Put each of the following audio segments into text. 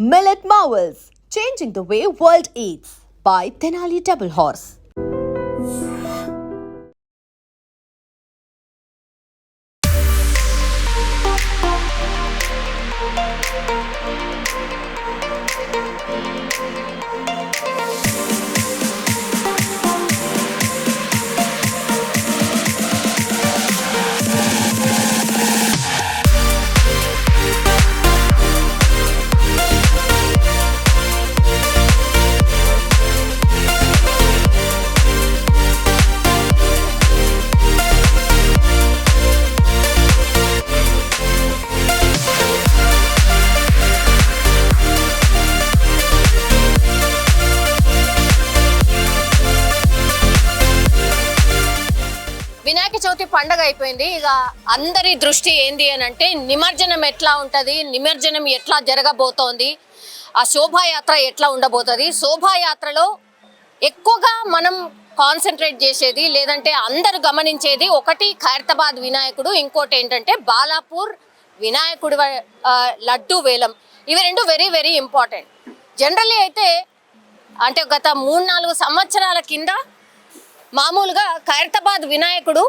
Millet Marvels, changing the way world eats by Tenali Double Horse. Vinayaka Chavithi పండగ అయిపోయింది. ఇక అందరి దృష్టి ఏంది అని అంటే నిమజ్జనం ఎట్లా ఉంటుంది, నిమజ్జనం ఎట్లా జరగబోతోంది, ఆ శోభాయాత్ర ఎట్లా ఉండబోతుంది. శోభాయాత్రలో ఎక్కువగా మనం కాన్సన్ట్రేట్ చేసేది లేదంటే అందరూ గమనించేది ఒకటి ఖైరతాబాద్ వినాయకుడు, ఇంకోటి ఏంటంటే బాలాపూర్ వినాయకుడు లడ్డు వేలం. ఇవి రెండు వెరీ వెరీ ఇంపార్టెంట్. జనరల్లీ అయితే అంటే గత 3-4 సంవత్సరాల కింద మామూలుగా ఖైరతాబాద్ వినాయకుడు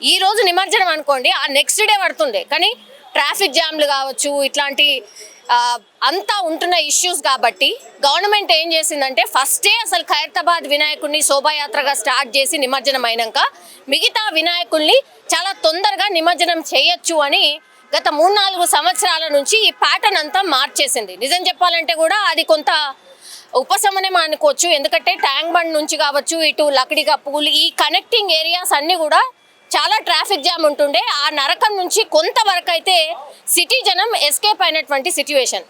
ఈ రోజు నిమజ్జనం అనుకోండి, ఆ నెక్స్ట్ డే పడుతుండే. కానీ ట్రాఫిక్ జామ్లు కావచ్చు, ఇట్లాంటి అంతా ఉంటున్న ఇష్యూస్ కాబట్టి గవర్నమెంట్ ఏం చేసిందంటే ఫస్టే అసలు ఖైరతాబాద్ వినాయకుడిని శోభాయాత్రగా స్టార్ట్ చేసి నిమజ్జనం అయినాక మిగతా వినాయకుల్ని చాలా తొందరగా నిమజ్జనం చేయొచ్చు అని గత 3-4 సంవత్సరాల నుంచి ఈ ప్యాటర్న్ అంతా మార్చేసింది. నిజం చెప్పాలంటే కూడా అది కొంత ఉపశమనం అనుకోవచ్చు. ఎందుకంటే ట్యాంక్ బండ్ నుంచి కావచ్చు, ఇటు లకడిగా పూల్, ఈ కనెక్టింగ్ ఏరియాస్ అన్నీ కూడా చాలా ట్రాఫిక్ జామ్ ఉంటుండే. ఆ నరకం నుంచి కొంతవరకు అయితే సిటీ జనం ఎస్కేప్ అయినటువంటి సిచ్యువేషన్.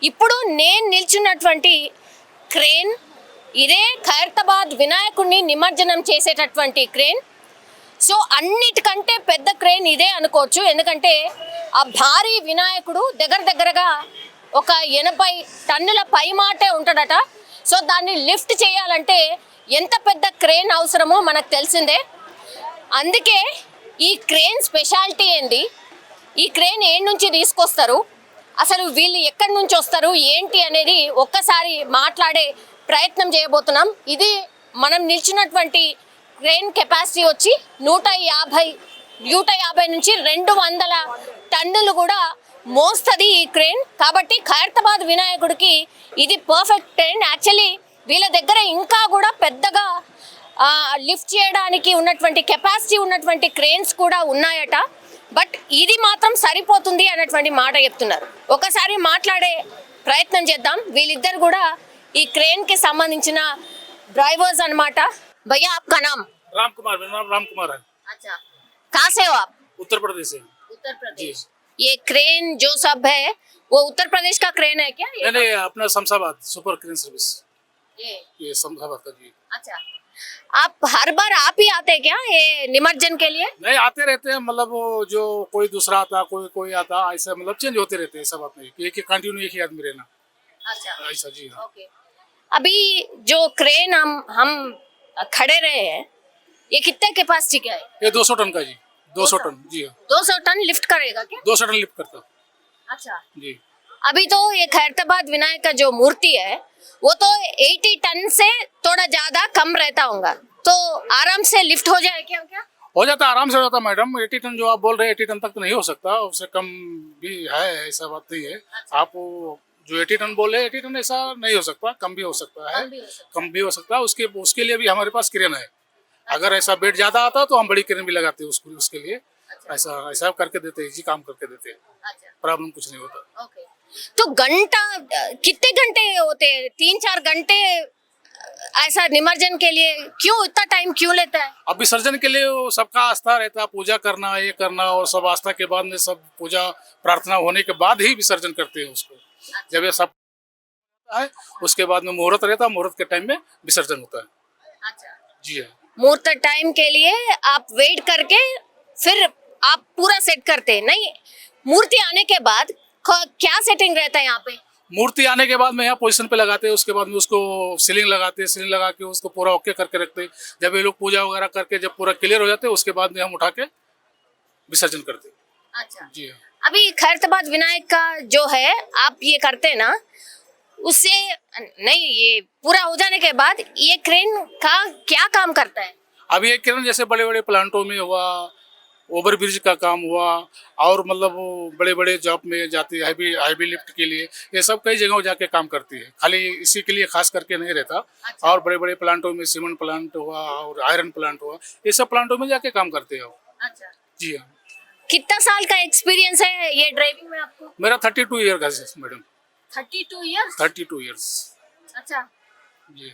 ఇప్పుడు నేను నిల్చున్నటువంటి క్రేన్ ఇదే ఖైరతాబాద్ వినాయకుడిని నిమజ్జనం చేసేటటువంటి క్రేన్. సో అన్నిటికంటే పెద్ద క్రేన్ ఇదే అనుకోవచ్చు. ఎందుకంటే ఆ భారీ వినాయకుడు దగ్గరగా ఒక 80 టన్నుల పైమాటే ఉంటాడట. సో దాన్ని లిఫ్ట్ చేయాలంటే ఎంత పెద్ద క్రేన్ అవసరమో మనకు తెలిసిందే. అందుకే ఈ క్రేన్ స్పెషాలిటీ ఏంది, ఈ క్రేన్ ఏడు నుంచి తీసుకొస్తారు, అసలు వీళ్ళు ఎక్కడి నుంచి వస్తారు ఏంటి అనేది ఒక్కసారి మాట్లాడే ప్రయత్నం చేయబోతున్నాం. ఇది మనం నిల్చున్నటువంటి క్రేన్ కెపాసిటీ వచ్చి 150 నుంచి 200 టన్నులు కూడా మోస్తుంది ఈ క్రేన్. కాబట్టి ఖైరతాబాద్ వినాయకుడికి ఇది పర్ఫెక్ట్ క్రేన్. యాక్చువల్లీ వీళ్ళ దగ్గర ఇంకా కూడా పెద్దగా లిఫ్ట్ చేయడానికి ఉన్నటువంటి కెపాసిటీ ఉన్నటువంటి క్రేన్స్ కూడా ఉన్నాయట. బట్ ఇది మాత్రం సరిపోతుంది అన్నటువంటి మాట చెప్తున్నారు. ఒకసారి మాట్లాడే ప్రయత్నం చేద్దాం. వీళ్ళిద్దరు కూడా ఈ క్రేన్ కి సంబంధించిన డ్రైవర్స్ అన్నమాట. భయ్యా आपका नाम? राम कुमार, मेरा नाम राम कुमार है। अच्छा, कहाँ से हो आप? उत्तर प्रदेश से। उत्तर प्रदेश। ये क्रेन जो सब है वो उत्तर प्रदेश का क्रेन है क्या? नहीं, अपना शमशाबाद सुपर क्रेन सर्विस, ये शमशाबाद का जी। अच्छा, आप हर बार आप ही आते हैं क्या ये निमज्जन के लिए? नहीं, आते रहते हैं, मतलब वो जो कोई दूसरा आता, कोई आता, ऐसा मतलब चेंज होते रहते हैं। ऐसा बात नहीं कि एक ही कंटिन्यू एक ही आदमी रहना। अच्छा, ऐसा जी हाँ। ओके। अभी जो क्रेन हम खड़े रहे हैं, ये कितने कैपेसिटी का है? ये 200 टन का जी, 200 टन जी हाँ। 200 टन लिफ्ट करेगा क्या? 200 टन लिफ्ट करता अच्छा जी। अभी तो ये खैरताबाद विनायक का जो मूर्ति है वो तो 80 टन से थोड़ा ज्यादा कम रहता होगा, तो आराम से लिफ्ट हो जाए क्या? हो जाता, आराम से हो जाता मैडम। 80 टन जो आप बोल रहे हैं 80 टन तक तो नहीं हो सकता, उससे कम भी है, ऐसा बात नहीं है। आप जो 80 टन बोले 80 टन ऐसा नहीं हो सकता, कम भी हो सकता है, कम भी हो सकता है। उसके लिए भी हमारे पास क्रेन है। अगर ऐसा बेड ज्यादा आता तो हम बड़ी क्रेन भी लगाते हैं उसके लिए। ऐसा करके देते हैं जी, काम करके देते हैं, प्रॉब्लम कुछ नहीं होता। ओके, तो घंटा कितने घंटे होते हैं? 3-4 घंटे ऐसा निमज्जन के लिए क्यों इतना टाइम क्यों लेता है? अब विसर्जन के लिए वो सबका आस्था रहता है, पूजा करना, ये करना, और सब आस्था के बाद में सब पूजा प्रार्थना होने के बाद ही विसर्जन करते हैं उसको। जब ये सब है उसके बाद में मुहूर्त रहता है, मुहूर्त के टाइम में विसर्जन होता है। अच्छा, जी हाँ। मुहूर्त टाइम के लिए आप वेट करके फिर आप पूरा सेट करते हैं? नहीं, मूर्ति आने के बाद क्या सेटिंग रहता है यहाँ पे? मूर्ति आने के बाद में यहाँ पोजीशन पे लगाते हैं, उसके बाद में उसको सीलिंग लगाते हैं, सीलिंग लगा के उसको पूरा ओके करके रखते हैं। जब ये लोग पूजा वगैरह करके जब पूरा क्लियर हो जाते हैं उसके बाद में हम उठा के विसर्जन करते हैं। अच्छा, जी हाँ। अभी खैरताबाद विनायक का जो है आप ये करते हैं ना, उससे नहीं, ये पूरा हो जाने के बाद ये क्रेन का क्या काम करता है? अब ये क्रेन जैसे बड़े बड़े प्लांटों में हुआ, ओवर ब्रिज का काम हुआ, और मतलब बड़े बड़े जॉब में जाती है, हैवी हैवी लिफ्ट के लिए, ये सब कई जगहों जाके काम करती है, खाली इसी के लिए खास करके नहीं रहता। और बड़े बड़े प्लांटों में सीमेंट प्लांट हुआ और आयरन प्लांट हुआ, ये सब प्लांटों में जाके काम करते हैं वो। अच्छा, जी हाँ। कितना साल का एक्सपीरियंस है ये ड्राइविंग में आपको? मेरा 32 ईयर का है मैडम। 32 इयर्स? 32 ईयर्स। अच्छा, जी,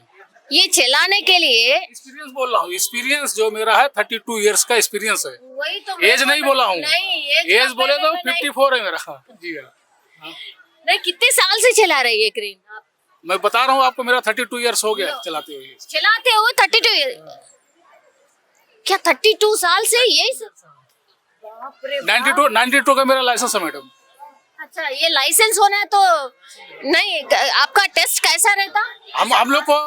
ये चलाने के लिए एक्सपीरियंस बोल रहा हूँ, एक्सपीरियंस जो मेरा है 32 ईयर्स का एक्सपीरियंस है। वही तो एज नहीं बोला हूँ, नहीं, एज बोले तो नहीं, 54 है मेरा। जी हाँ, नहीं, कितने साल से चला रही है क्रेन आप? मैं बता रहा हूँ आपको, मेरा 32 ईयर्स हो गया चलाते हुए। चलाते हो 32 ईयर? क्या 32 साल से यही सब? बाप रे बाप। 92 का मेरा लाइसेंस है मैडम। अच्छा, ये लाइसेंस होना है तो नहीं, आपका टेस्ट कैसा रहता? हम लोग को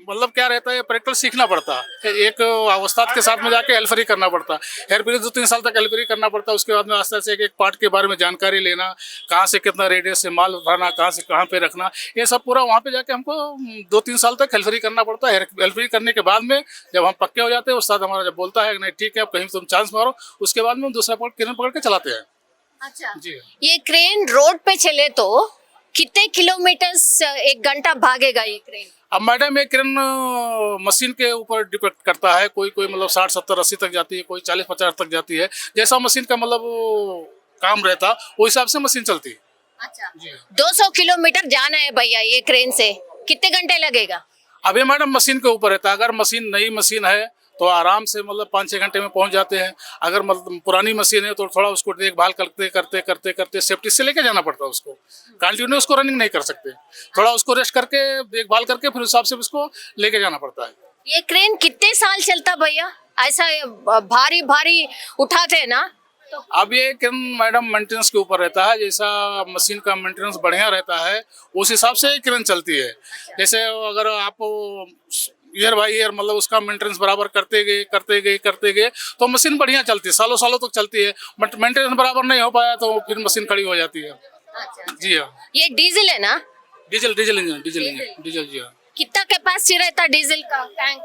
मतलब क्या रहता है, प्रैक्टिकल सीखना पड़ता है, एक अवस्था के साथ में जाके हेल्परी करना पड़ता है, हेल्परी 2-3 साल तक हेल्परी करना पड़ता है। उसके बाद में आस्ते आस्ते एक पार्ट के बारे में जानकारी लेना, कहाँ से कितना रेडियस से माल उठाना, कहाँ से कहाँ पे रखना, ये सब पूरा वहाँ पे जाके हमको 2-3 साल तक हेल्परी करना पड़ता है। हेल्परी करने के बाद में जब हम पक्के हो जाते हैं, उस्ताद हमारा जब बोलता है नहीं ठीक है अब कहीं तुम चांस मारो, उसके बाद में हम दूसरा क्रेन पकड़ के चलाते हैं। अच्छा, जी, ये क्रेन रोड पे चले तो कितने किलोमीटर एक घंटा भागेगा ये क्रेन? अब मैडम ये क्रेन मशीन के ऊपर डिपेंड करता है, कोई कोई मतलब 60, 70, 80 तक जाती है, कोई 40, 50 तक जाती है, जैसा मशीन का मतलब काम रहता वो हिसाब से मशीन चलती है। अच्छा, जी, 200 किलोमीटर जाना है भैया ये क्रेन से, कितने घंटे लगेगा? अब ये मैडम मशीन के ऊपर रहता है, अगर मशीन नई मशीन है तो आराम से मतलब 5-6 घंटे में पहुंच जाते हैं। अगर मतलब पुरानी मशीन है तो थोड़ा उसको देखभाल करते करते करते करते सेफ्टी से लेके जाना पड़ता है, उसको कंटिन्यू उसको रनिंग नहीं कर सकते, थोड़ा उसको रेस्ट करके देखभाल करके फिर हिसाब से उसको लेके जाना पड़ता है। ये क्रेन कितने साल चलता भैया? ऐसा भारी भारी उठाते हैं ना तो? अब ये क्रेन मैडम मेंटेनेंस के ऊपर रहता है, जैसा मशीन का मेंटेनेंस बढ़िया रहता है उस हिसाब से क्रेन चलती है। जैसे अगर आप ईयर बाई ईयर मतलब उसका मेंटेनेंस बराबर करते गए तो मशीन बढ़िया चलती है, सालों सालों तक चलती है। बट मेंटेनेंस बराबर नहीं हो पाया तो फिर मशीन खड़ी हो जाती है। अच्छा, जी हाँ, ये डीजल है ना? डीजल इंजन जी हाँ। कितना कैपेसिटी रहता है डीजल का टैंक?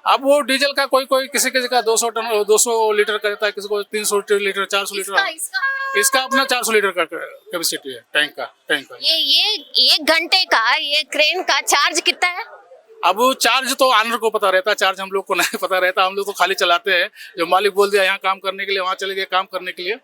अब वो डीजल का कोई किसी का 200 लीटर का रहता है, किसी को 300 लीटर 400 लीटर। इसका अपना 400 लीटर का कैपेसिटी है टैंक का। ये 1 घंटे का ये क्रेन का चार्ज कितना है? अब चार्ज तो ऑनर को पता रहता है, चार्ज हम लोग को नहीं पता रहता, हम लोग तो खाली चलाते हैं। जो मालिक बोल दिया यहाँ काम करने के लिए, वहाँ चले गए काम करने के लिए,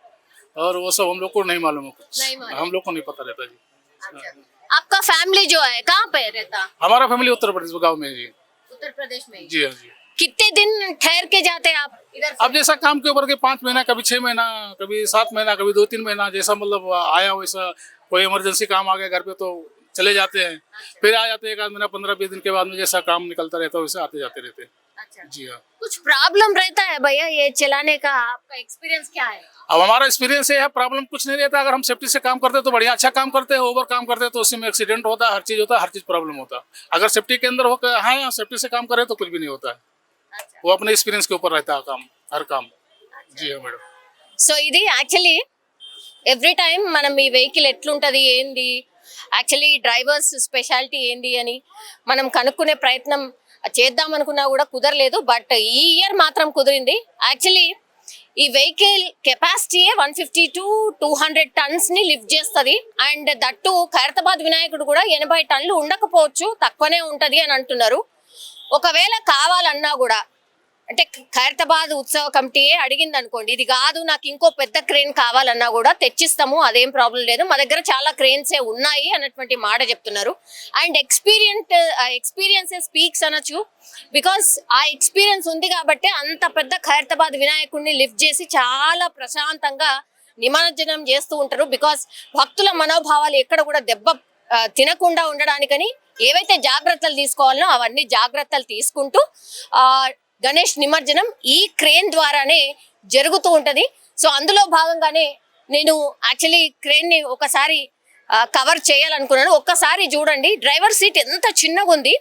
और वो सब हम लोग को नहीं मालूम है कुछ, हम लोग को नहीं पता रहता जी। अच्छा, आपका फैमिली जो है कहाँ पे रहता? हमारा फैमिली उत्तर प्रदेश गाँव में है जी। उत्तर प्रदेश में? जी हाँ जी। कितने दिन ठहर के जाते हैं आप इधर से? अब जैसा काम के ऊपर के 5 महीना, कभी 6 महीना, कभी 7 महीना, कभी 2-3 महीना, जैसा मतलब आया वैसा। कोई इमरजेंसी काम आ गया घर पे तो चले जाते हैं, फिर आ जाते हैं 1 आध महीना 15-20 दिन के बाद में, जैसा काम निकलता रहता है वैसे आते जाते रहते हैं। अच्छा, जी हाँ। कुछ प्रॉब्लम रहता है भैया ये चलाने का? आपका एक्सपीरियंस क्या है? अब हमारा एक्सपीरियंस ये है, प्रॉब्लम कुछ नहीं रहता। अगर हम सेफ्टी से काम करते हैं तो बढ़िया अच्छा काम करते हैं, ओवर काम करते हैं तो उसमें एक्सीडेंट होता है, हर चीज होता है, हर चीज प्रॉब्लम होता है। अगर सेफ्टी के अंदर होकर हाँ सेफ्टी से काम करें तो कुछ भी नहीं होता है। अच्छा, वो अपने एक्सपीरियंस के ऊपर रहता है काम, हर काम। जी हाँ मैडम। సో ఇది యాక్చువల్లీ ఎవ్రీ టైం మనం ఈ వెహికల్ ఎట్లుంటుంది ఏంది, యాక్చువల్లీ డ్రైవర్స్ స్పెషాలిటీ ఏంది అని మనం కనుక్కునే ప్రయత్నం చేద్దాం అనుకున్నా కూడా కుదరలేదు. బట్ ఈ ఇయర్ మాత్రం కుదిరింది. యాక్చువల్లీ ఈ వెహికల్ కెపాసిటీ 150 to 200 టన్స్ ని లిఫ్ట్ చేస్తుంది. అండ్ దట్టు ఖైరతాబాద్ వినాయకుడు కూడా 80 టన్నులు ఉండకపోవచ్చు, తక్కువనే ఉంటది అని అంటున్నారు. ఒకవేళ కావాలన్నా కూడా అంటే ఖైరతాబాద్ ఉత్సవ కమిటీ అడిగింది అనుకోండి, ఇది కాదు నాకు ఇంకో పెద్ద క్రేన్ కావాలన్నా కూడా తెచ్చిస్తాము, అదేం ప్రాబ్లం లేదు, మా దగ్గర చాలా క్రేన్సే ఉన్నాయి అన్నటువంటి మాట చెప్తున్నారు. అండ్ ఎక్స్పీరియన్స్ స్పీక్స్ అనొచ్చు. బికాస్ ఆ ఎక్స్పీరియన్స్ ఉంది కాబట్టి అంత పెద్ద ఖైరతాబాద్ వినాయకుడిని లిఫ్ట్ చేసి చాలా ప్రశాంతంగా నిమజ్జనం చేస్తూ ఉంటారు. బికాస్ భక్తుల మనోభావాలు ఎక్కడ కూడా దెబ్బ తినకుండా ఉండడానికని ఏవైతే జాగ్రత్తలు తీసుకోవాలనో అవన్నీ జాగ్రత్తలు తీసుకుంటూ గణేష్ నిమజ్జనం ఈ క్రేన్ ద్వారానే జరుగుతూ ఉంటది. సో అందులో భాగంగానే నేను యాక్చువల్లీ క్రేన్ ని ఒకసారి కవర్ చేయాలనుకున్నాను. ఒక్కసారి చూడండి, డ్రైవర్ సీట్ ఎంత చిన్నగా ఉంది,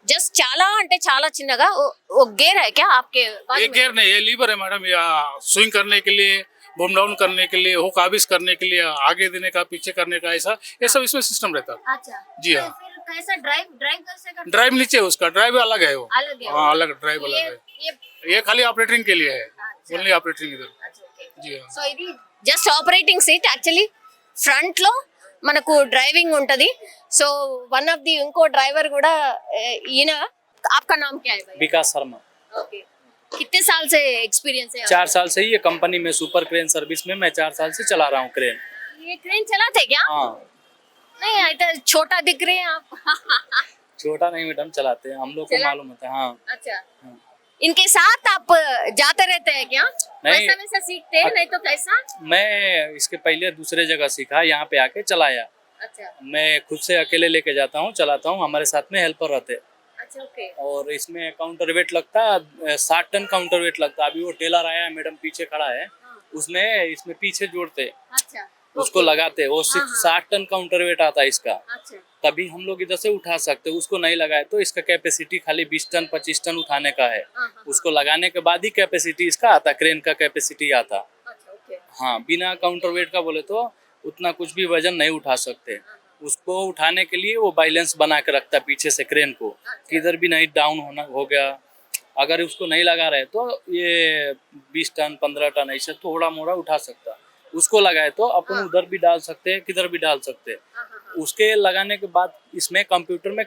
जस्ट చాలా అంటే చాలా చిన్నగా. वो गेयर है क्या आपके? ये गेयर नहीं, ये लीवर है मैडम, या स्विंग करने के लिए बम डाउन करने के लिए, हुक आबिस करने के लिए, आगे देने का, पीछे करने का, ऐसा ये सब इसमें सिस्टम रहता है। अच्छा जी हाँ। फिर कैसा ड्राइव ड्राइव कैसे करते ड्राइव नीचे है उसका, ड्राइव अलग है वो। अलग है हाँ अलग ड्राइव अलग है। ये ये खाली ऑपरेटिंग के लिए है, अच्छा। ओनली ऑपरेटिंग इधर। अच्छा ఓకే जी हाँ। సో ఇది just operating seat actually front లో మనకు డ్రైవింగ్ ఉంటది సో వన్ ఆఫ్ ది ఇంకో డ్రైవర్ కూడా ఈయన आपका नाम क्या है भाई विकास शर्मा। ओके कितने साल से एक्सपीरियंस है 4 साल से ही ये कंपनी में सुपर क्रेन सर्विस में मैं 4 साल से चला रहा हूँ क्रेन। ये क्रेन चलाते क्या हाँ नहीं इतना छोटा दिख रहे हैं आप छोटा नहीं मैडम, चलाते हैं हम लोग को चला- मालूम होता है। हाँ अच्छा हाँ। इनके साथ आप जाते रहते हैं क्या नहीं। वैसा वैसा सीखते हैं नहीं तो कैसा मैं इसके पहले दूसरे जगह सीखा, यहाँ पे आके चलाया। अच्छा मैं खुद से अकेले लेके जाता हूँ, चलाता हूँ, हमारे साथ में हेल्पर रहते हैं। अच्छा ओके और इसमें काउंटर वेट लगता है 60 टन काउंटर वेट लगता है। अभी वो टेलर आया है मैडम पीछे खड़ा है, उसमें इसमें पीछे जोड़ते अच्छा उसको लगाते, वो सिर्फ 60 टन काउंटर वेट आता है इसका, अच्छा तभी हम लोग इधर से उठा सकते। उसको नहीं लगाए तो इसका कैपेसिटी खाली 20 टन 25 टन उठाने का है। हाँ, हाँ, उसको लगाने के बाद ही कैपेसिटी इसका आता, क्रेन का कैपेसिटी आता। अच्छा ओके हाँ बिना काउंटर वेट का बोले तो उतना कुछ भी वजन नहीं उठा सकते। उसको उठाने के लिए वो बैलेंस बना के रखता है पीछे से क्रेन को, किधर भी नहीं डाउन होना हो गया। अगर उसको नहीं लगा रहे तो ये 20 टन 15 टन ऐसे थोड़ा मोड़ा उठा सकता। उसको लगाए तो अपन उधर भी डाल सकते हैं, किधर भी डाल सकते हैं। उसके लगाने के बाद इसमें कंप्यूटर में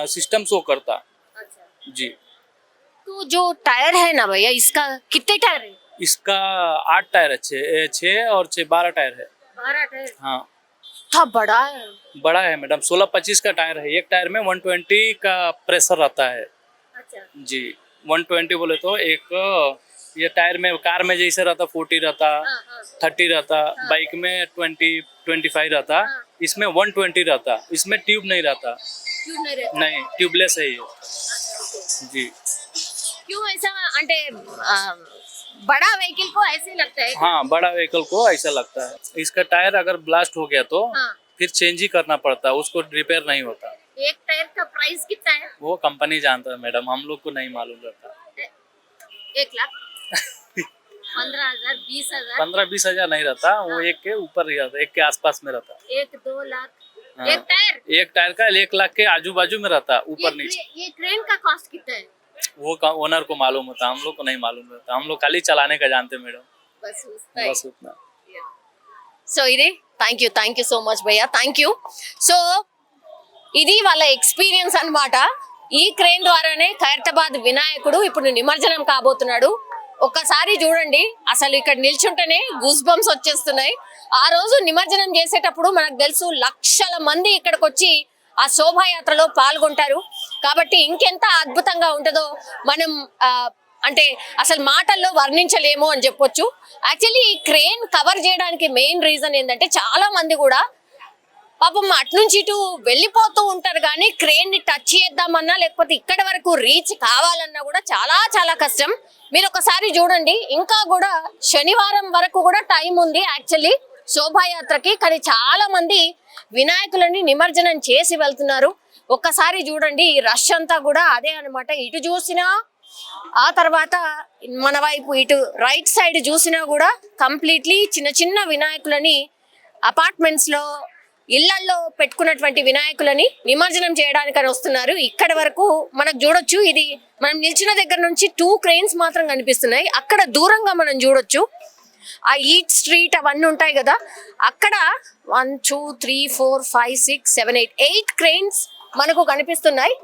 सिस्टम शो करता। अच्छा जी तो जो टायर है ना भैया इसका कितने टायर है इसका 8 टायर है, 6 और 6 12 टायर है। 12 टायर हाँ था बड़ा है बड़ा है मैडम, 16-25 का टायर है। एक टायर में 120 का प्रेशर रहता है। अच्छा जी 120 बोले तो एक ये टायर में कार में जैसे रहता 40 रहता, हाँ हाँ 30 रहता, बाइक में 20-25 रहता, इसमें 120 रहता। इसमें ट्यूब नहीं रहता, क्यों नहीं रहता नहीं ट्यूबलेस है ये। जी क्यों ऐसा అంటే बड़ा व्हीकल को ऐसे लगता है हाँ बड़ा व्हीकल को ऐसा लगता है। इसका टायर अगर ब्लास्ट हो गया तो हाँ फिर चेंज ही करना पड़ता, उसको रिपेयर नहीं होता। एक टायर का प्राइस कितना है वो कंपनी जानता है मैडम, हम लोग को नहीं मालूम रहता। 1 लाख 15,000 20,000 15-20 हजार नहीं रहता, वो एक के ऊपर ही रहता, एक के आसपास में रहता। 1-2 लाख हाँ। एक टायर एक टायर का 1 लाख के आजू बाजू में रहता, ऊपर नीचे। ये क्रेन का कॉस्ट कितना है वो ओनर को मालूम होता, हम लोग को नहीं मालूम रहता। हम लोग खाली चलाने का जानते मैडम, बस उतना बस उतना। సో ఇది థ్యాంక్ యూ సో మచ్ భయ్యా థ్యాంక్ యూ సో ఇది వాళ్ళ ఎక్స్పీరియన్స్ అన్నమాట ఈ క్రేన్ ద్వారానే ఖైరతాబాద్ వినాయకుడు ఇప్పుడు నిమజ్జనం కాబోతున్నాడు ఒక్కసారి చూడండి అసలు ఇక్కడ నిల్చుంటేనే గూస్ బంప్స్ వచ్చేస్తున్నాయి ఆ రోజు నిమజ్జనం చేసేటప్పుడు మనకు తెలుసు లక్షల మంది ఇక్కడికి వచ్చి ఆ శోభాయాత్రలో పాల్గొంటారు కాబట్టి ఇంకెంత అద్భుతంగా ఉంటుందో మనం అంటే అసలు మాటల్లో వర్ణించలేము అని చెప్పొచ్చు యాక్చువల్లీ ఈ క్రేన్ కవర్ చేయడానికి మెయిన్ రీజన్ ఏంటంటే చాలా మంది కూడా పాపం అటు నుంచి ఇటు వెళ్ళిపోతూ ఉంటారు కానీ క్రేన్ ని టచ్ చేద్దామన్నా లేకపోతే ఇక్కడ వరకు రీచ్ కావాలన్నా కూడా చాలా చాలా కష్టం మీరు ఒకసారి చూడండి ఇంకా కూడా శనివారం వరకు కూడా టైం ఉంది యాక్చువల్లీ శోభాయాత్రకి కానీ చాలా మంది వినాయకులని నిమజ్జనం చేసి వెళ్తున్నారు ఒక్కసారి చూడండి ఈ రష్ అంతా కూడా అదే అన్నమాట ఇటు చూసినా ఆ తర్వాత మన వైపు ఇటు రైట్ సైడ్ చూసినా కూడా కంప్లీట్లీ చిన్న చిన్న వినాయకులని అపార్ట్మెంట్స్ లో ఇళ్లల్లో పెట్టుకున్నటువంటి వినాయకులని నిమజ్జనం చేయడానికని వస్తున్నారు ఇక్కడ వరకు మనకు చూడొచ్చు ఇది మనం నిల్చిన దగ్గర నుంచి 2 క్రెయిన్స్ మాత్రం కనిపిస్తున్నాయి అక్కడ దూరంగా మనం చూడొచ్చు ఆ ఈట్ స్ట్రీట్ అవన్నీ ఉంటాయి కదా అక్కడ 1 2 3 4 5 6 7 8 క్రెయిన్స్ మనకు కనిపిస్తున్నాయి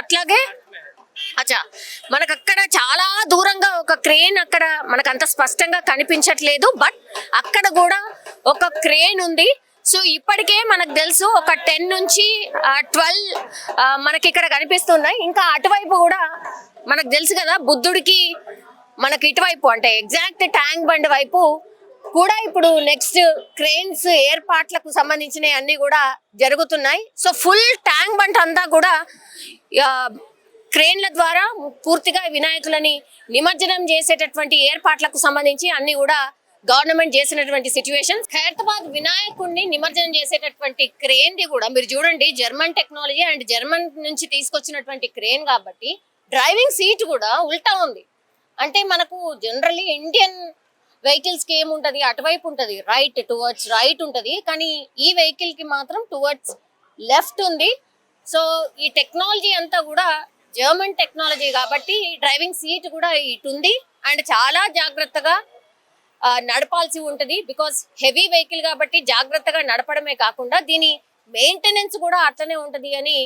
అట్లాగే అచ్చా మనకు అక్కడ చాలా దూరంగా ఒక క్రేన్ అక్కడ మనకు అంత స్పష్టంగా కనిపించట్లేదు బట్ అక్కడ కూడా ఒక క్రేన్ ఉంది సో ఇప్పటికే మనకు తెలుసు ఒక 10 నుంచి 12 మనకి ఇక్కడ కనిపిస్తున్నాయి ఇంకా అటువైపు కూడా మనకు తెలుసు కదా బుద్ధుడికి మనకి ఇటువైపు అంటే ఎగ్జాక్ట్ ట్యాంక్ బండ్ వైపు కూడా ఇప్పుడు నెక్స్ట్ క్రేన్స్ ఏర్పాట్లకు సంబంధించిన అన్ని కూడా జరుగుతున్నాయి సో ఫుల్ ట్యాంక్ బండ్ అంతా కూడా క్రేన్ల ద్వారా పూర్తిగా వినాయకులని నిమజ్జనం చేసేటటువంటి ఏర్పాట్లకు సంబంధించి అన్ని కూడా గవర్నమెంట్ చేసినటువంటి సిచ్యువేషన్ ఖైరతాబాద్ వినాయకుడిని నిమజ్జనం చేసేటటువంటి క్రేన్ ది కూడా మీరు చూడండి జర్మన్ టెక్నాలజీ అండ్ జర్మన్ నుంచి తీసుకొచ్చినటువంటి క్రేన్ కాబట్టి డ్రైవింగ్ సీట్ కూడా ఉల్టా ఉంది అంటే మనకు జనరల్లీ ఇండియన్ వెహికల్స్కి ఏముంటుంది, అటువైపు ఉంటుంది, రైట్ టువర్డ్స్ రైట్ ఉంటుంది, కానీ ఈ వెహికల్కి మాత్రం టువర్డ్స్ లెఫ్ట్ ఉంది. సో ఈ టెక్నాలజీ అంతా కూడా జర్మన్ టెక్నాలజీ కాబట్టి డ్రైవింగ్ సీట్ కూడా ఇటు ఉంది. అండ్ చాలా జాగ్రత్తగా నడపాల్సి ఉంటుంది, బికాస్ హెవీ వెహికల్ కాబట్టి జాగ్రత్తగా నడపడమే కాకుండా దీని మెయింటెనెన్స్ కూడా అట్లనే ఉంటుంది అని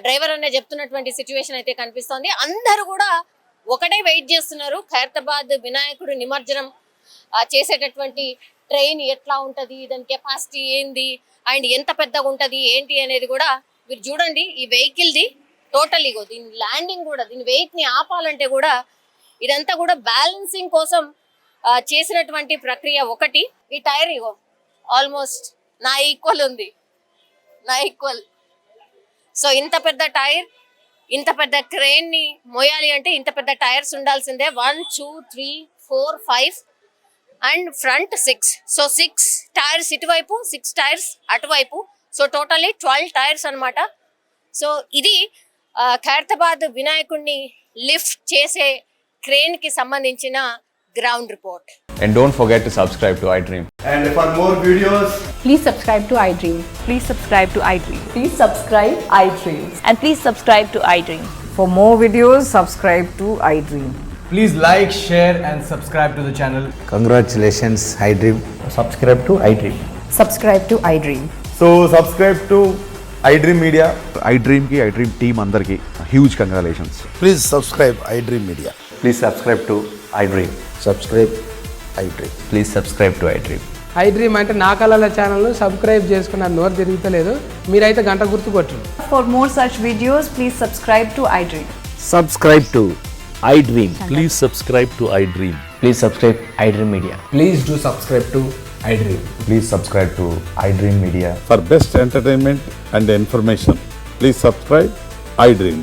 డ్రైవర్ అనే చెప్తున్నటువంటి సిచ్యువేషన్ అయితే కనిపిస్తోంది. అందరూ కూడా ఒకటే వెయిట్ చేస్తున్నారు, ఖైరతాబాద్ వినాయకుడు నిమజ్జనం చేసేటటువంటి ట్రైన్ ఎట్లా ఉంటుంది, దాని కెపాసిటీ ఏంది, అండ్ ఎంత పెద్దగా ఉంటుంది ఏంటి అనేది కూడా మీరు చూడండి. ఈ వెహికల్ది టోటల్ ఇగో దీని ల్యాండింగ్ కూడా, దీని వెయిట్ని ఆపాలంటే కూడా ఇదంతా కూడా బ్యాలెన్సింగ్ కోసం చేసినటువంటి ప్రక్రియ ఒకటి. ఈ టైర్ ఇగో ఆల్మోస్ట్ నా ఈక్వల్ ఉంది, నా ఈక్వల్. సో ఇంత పెద్ద టైర్, ఇంత పెద్ద క్రేన్ ని మోయాలి అంటే ఇంత పెద్ద టైర్స్ ఉండాల్సిందే. 1 2 3 4 5 అండ్ ఫ్రంట్ 6. సో 6 టైర్స్ ఇటువైపు, 6 టైర్స్ అటువైపు. సో టోటల్లీ 12 టైర్స్ అన్నమాట. సో ఇది ఖైరతాబాద్ వినాయకుడిని లిఫ్ట్ చేసే క్రేన్ కి సంబంధించిన ground report. And don't forget to subscribe to iDream. And for more videos, Please subscribe to iDream. Please subscribe to iDream. Please subscribe iDream. And please subscribe to iDream. For more videos, subscribe to iDream. please like, share, and subscribe to the channel. Congratulations, iDream. Subscribe to iDream. Subscribe to iDream. So subscribe to iDream Media. iDream की iDream team अंदर की huge congratulations. Please subscribe iDream Media. Please subscribe to iDream. Subscribe iDream. Please subscribe to iDream. iDream అంటే నా కళల ఛానల్ను subscribe చేసుకున్న నోరు తిరుగుతలేదు, మీరైతే గంట గుర్తు కొట్టండి. For more such videos, please subscribe to iDream. Subscribe to iDream. Please subscribe to iDream. Please subscribe iDream Media. Please do subscribe to iDream. Please subscribe to iDream Media. For best entertainment and information, please subscribe iDream.